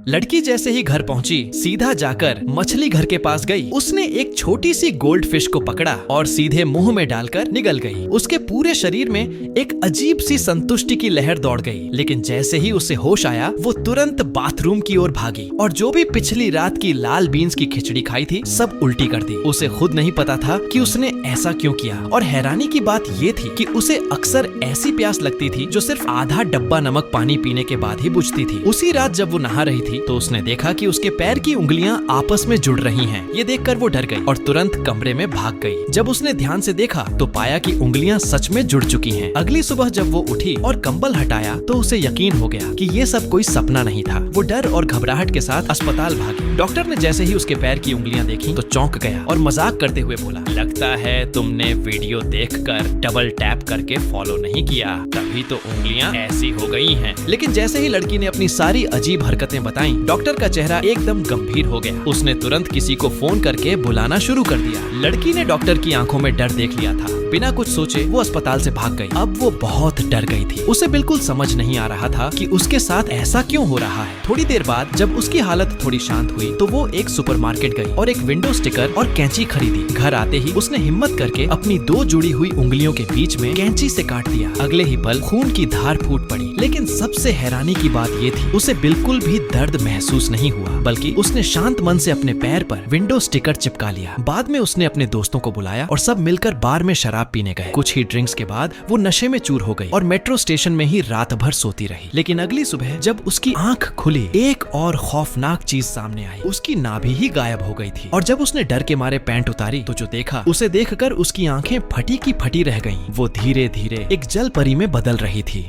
लड़की जैसे ही घर पहुंची, सीधा जाकर मछली घर के पास गई। उसने एक छोटी सी गोल्ड फिश को पकड़ा और सीधे मुंह में डालकर निगल गई। उसके पूरे शरीर में एक अजीब सी संतुष्टि की लहर दौड़ गई। लेकिन जैसे ही उसे होश आया, वो तुरंत बाथरूम की ओर भागी और जो भी पिछली रात की लाल बीन्स की खिचड़ी खाई थी, सब उल्टी कर दी। उसे खुद नहीं पता था कि उसने ऐसा क्यों किया। और हैरानी की बात ये थी कि उसे अक्सर ऐसी प्यास लगती थी जो सिर्फ आधा डब्बा नमक पानी पीने के बाद ही बुझती थी। उसी रात जब वो नहा रही थी तो उसने देखा कि उसके पैर की उंगलियां आपस में जुड़ रही हैं। ये देखकर वो डर गई और तुरंत कमरे में भाग गई। जब उसने ध्यान से देखा तो पाया कि उंगलियां सच में जुड़ चुकी हैं। अगली सुबह जब वो उठी और कंबल हटाया तो उसे यकीन हो गया कि ये सब कोई सपना नहीं था। वो डर और घबराहट के साथ अस्पताल भागी। डॉक्टर ने जैसे ही उसके पैर की उंगलियां देखी तो चौंक गया और मजाक करते हुए बोला, लगता है तुमने वीडियो देखकर डबल टैप करके फॉलो नहीं किया, तभी तो उंगलियां ऐसी हो गई हैं। लेकिन जैसे ही लड़की ने अपनी सारी अजीब हरकतें बताई, डॉक्टर का चेहरा एकदम गंभीर हो गया। उसने तुरंत किसी को फोन करके बुलाना शुरू कर दिया। लड़की ने डॉक्टर की आंखों में डर देख लिया था। बिना कुछ सोचे वो अस्पताल से भाग गई। अब वो बहुत डर गई थी। उसे बिल्कुल समझ नहीं आ रहा था कि उसके साथ ऐसा क्यों हो रहा है। थोड़ी देर बाद जब उसकी हालत थोड़ी शांत हुई तो वो एक सुपरमार्केट गई और एक विंडो स्टिकर और कैंची खरीदी। घर आते ही उसने हिम्मत करके अपनी दो जुड़ी हुई उंगलियों के बीच में कैंची से काट दिया। अगले ही पल खून की धार फूट पड़ी। लेकिन सबसे हैरानी की बात ये थी, उसे बिल्कुल भी दर्द महसूस नहीं हुआ, बल्कि उसने शांत मन से अपने पैर पर विंडो स्टिकर चिपका लिया। बाद में उसने अपने दोस्तों को बुलाया और सब मिलकर बार में शराब पीने गए। कुछ ही ड्रिंक्स के बाद वो नशे में चूर हो गई और मेट्रो स्टेशन में ही रात भर सोती रही। लेकिन अगली सुबह जब उसकी आंख खुली, एक और खौफनाक चीज सामने आई। उसकी नाभि ही गायब हो गई थी। और जब उसने डर के मारे पैंट उतारी तो जो देखा, उसे देखकर उसकी आंखें फटी की फटी रह गईं। वो धीरे धीरे एक जल परी में बदल रही थी।